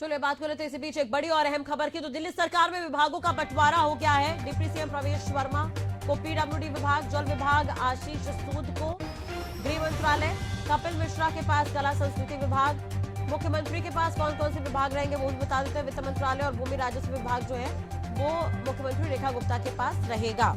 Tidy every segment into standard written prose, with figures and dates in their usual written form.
चलिए बात कर लेते हैं इसी बीच एक बड़ी और अहम खबर की। तो दिल्ली सरकार में विभागों का बंटवारा हो गया है। डिप्टी सीएम प्रवेश वर्मा को पीडब्ल्यूडी विभाग, जल विभाग आशीष सूद को गृह मंत्रालय, कपिल मिश्रा के पास कला संस्कृति विभाग, मुख्यमंत्री के पास कौन कौन से विभाग रहेंगे वो भी बता देते हैं। वित्त मंत्रालय और भूमि राजस्व विभाग जो है वो मुख्यमंत्री रेखा गुप्ता के पास रहेगा।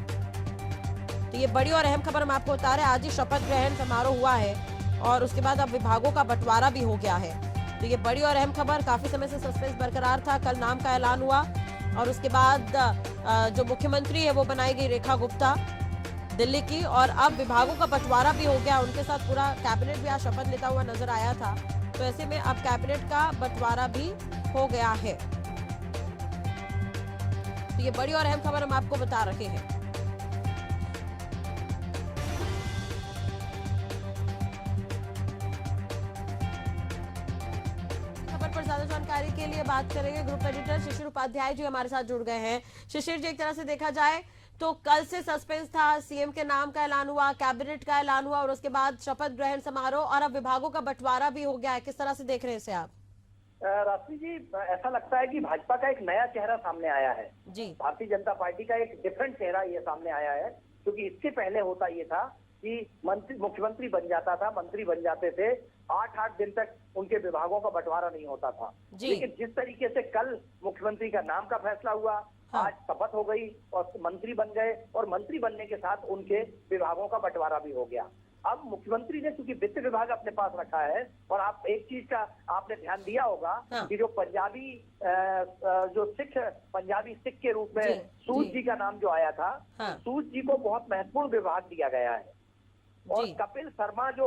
तो ये बड़ी और अहम खबर हम आपको बता रहे हैं। आज ही शपथ ग्रहण समारोह हुआ है और उसके बाद अब विभागों का बंटवारा भी हो गया है। तो ये बड़ी और अहम खबर, काफी समय से सस्पेंस बरकरार था। कल नाम का ऐलान हुआ और उसके बाद जो मुख्यमंत्री है वो बनाई गई रेखा गुप्ता दिल्ली की, और अब विभागों का बंटवारा भी हो गया। उनके साथ पूरा कैबिनेट भी आज शपथ लेता हुआ नजर आया था। तो ऐसे में अब कैबिनेट का बंटवारा भी हो गया है। तो ये बड़ी और अहम खबर हम आपको बता रहे हैं। पर ज्यादा जानकारी के लिए बात करेंगे ग्रुप एडिटर शिशिर उपाध्याय जी हमारे साथ जुड़ गए हैं। शिशिर जी, एक तरह से देखा जाए तो कल से सस्पेंस था, सीएम के नाम का ऐलान हुआ, कैबिनेट का ऐलान हुआ और उसके बाद शपथ ग्रहण समारोह और अब विभागों का बंटवारा भी हो गया है। किस तरह से देख रहे हैं इसे आप? राशि जी, ऐसा लगता है कि भाजपा का एक नया चेहरा सामने आया है जी। भारतीय जनता पार्टी का एक डिफरेंट चेहरा ये सामने आया है, क्योंकि इससे पहले होता ये था कि मुख्यमंत्री बन जाता था, मंत्री बन जाते थे, 8-8 दिन तक उनके विभागों का बंटवारा नहीं होता था। लेकिन जिस तरीके से कल मुख्यमंत्री का नाम का फैसला हुआ, हाँ। आज शपथ हो गई और मंत्री बन गए और मंत्री बनने के साथ उनके विभागों का बंटवारा भी हो गया। अब मुख्यमंत्री ने चूंकि वित्त विभाग अपने पास रखा है, और आप एक चीज का आपने ध्यान दिया होगा हाँ। कि जो पंजाबी पंजाबी सिख के रूप में सूद जी का नाम जो आया था, हाँ। सूद जी को बहुत महत्वपूर्ण विभाग दिया गया है। और कपिल शर्मा जो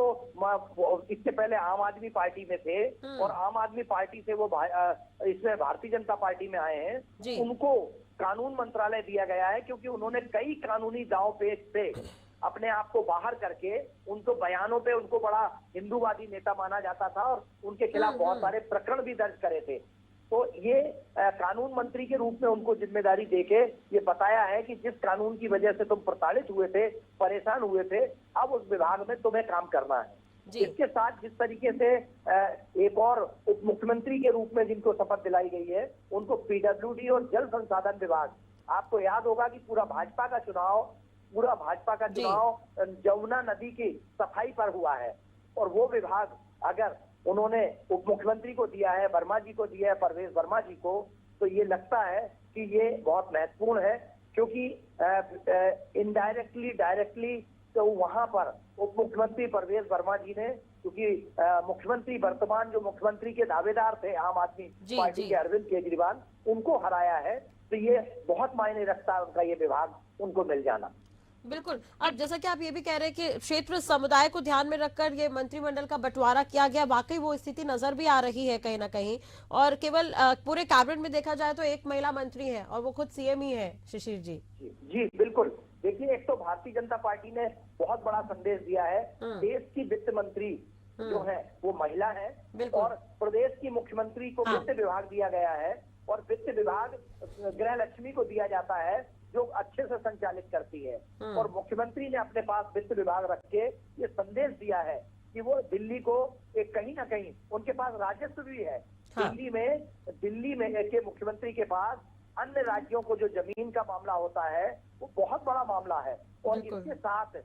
इससे पहले आम आदमी पार्टी में थे और आम आदमी पार्टी से वो इसमें भारतीय जनता पार्टी में आए हैं, उनको कानून मंत्रालय दिया गया है, क्योंकि उन्होंने कई कानूनी दांव पेच से अपने आप को बाहर करके, उनको बयानों पे उनको बड़ा हिंदूवादी नेता माना जाता था और उनके खिलाफ बहुत सारे प्रकरण भी दर्ज करे थे। तो ये कानून मंत्री के रूप में उनको जिम्मेदारी देके ये बताया है कि जिस कानून की वजह से तुम प्रताड़ित हुए थे, परेशान हुए थे, अब उस विभाग में तुम्हें काम करना है। इसके साथ जिस तरीके से एक और उप मुख्यमंत्री के रूप में जिनको शपथ दिलाई गई है, उनको पीडब्ल्यूडी और जल संसाधन विभाग, आपको याद होगा कि पूरा भाजपा का चुनाव जमुना नदी की सफाई पर हुआ है, और वो विभाग अगर उन्होंने उप मुख्यमंत्री को दिया है, वर्मा जी को दिया है, परवेश वर्मा जी को, तो ये लगता है कि ये बहुत महत्वपूर्ण है, क्योंकि इनडायरेक्टली डायरेक्टली तो वहां पर उप मुख्यमंत्री परवेश वर्मा जी ने, क्योंकि मुख्यमंत्री वर्तमान जो मुख्यमंत्री के दावेदार थे आम आदमी पार्टी के अरविंद केजरीवाल, उनको हराया है। तो ये बहुत मायने रखता है उनका ये विभाग उनको मिल जाना। बिल्कुल। अब जैसा कि आप ये भी कह रहे हैं कि क्षेत्र समुदाय को ध्यान में रखकर ये मंत्रिमंडल का बंटवारा किया गया, वाकई वो स्थिति नजर भी आ रही है कहीं ना कहीं। और केवल पूरे कैबिनेट में देखा जाए तो एक महिला मंत्री है और वो खुद सीएम ही है। शिशिर जी जी बिल्कुल। देखिए, एक तो भारतीय जनता पार्टी ने बहुत बड़ा संदेश दिया है, देश की वित्त मंत्री जो है वो महिला है, और प्रदेश की मुख्यमंत्री को वित्त विभाग दिया गया है, और वित्त विभाग गृह लक्ष्मी को दिया जाता है जो अच्छे से संचालित करती है। और मुख्यमंत्री ने अपने पास वित्त विभाग रख के ये संदेश दिया है कि वो दिल्ली को एक कहीं ना कहीं, उनके पास राजस्व भी है। हाँ। दिल्ली में के मुख्यमंत्री के पास अन्य राज्यों को जो जमीन का मामला होता है वो बहुत बड़ा मामला है, और इसके साथ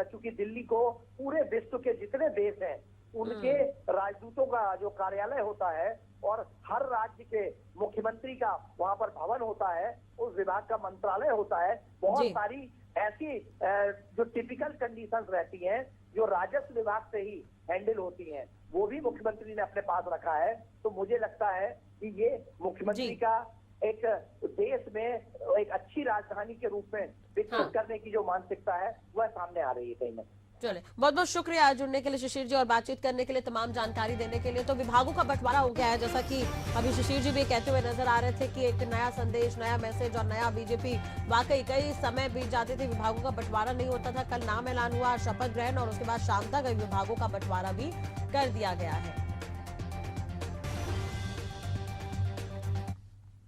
चूंकि दिल्ली को पूरे विश्व के जितने देश हैं उनके राजदूतों का जो कार्यालय होता है और हर राज्य के मुख्यमंत्री का वहां पर भवन होता है, उस विभाग का मंत्रालय होता है। बहुत सारी ऐसी जो टिपिकल कंडीशंस रहती हैं जो राजस्व विभाग से ही हैंडल होती हैं, वो भी मुख्यमंत्री ने अपने पास रखा है। तो मुझे लगता है कि ये मुख्यमंत्री का एक देश में एक अच्छी राजधानी के रूप में विकसित करने की जो मानसिकता है वह सामने आ रही है कहीं ना। चले, बहुत बहुत शुक्रिया आज जुड़ने के लिए शिशिर जी और बातचीत करने के लिए, तमाम जानकारी देने के लिए। तो विभागों का बंटवारा हो गया है, जैसा कि अभी शिशिर जी भी कहते हुए नजर आ रहे थे कि एक नया संदेश, नया मैसेज और नया बीजेपी। वाकई कई समय बीत जाते थे, विभागों का बंटवारा नहीं होता था। कल नाम ऐलान हुआ, शपथ ग्रहण और उसके बाद शाम तक विभागों का बंटवारा भी कर दिया गया है।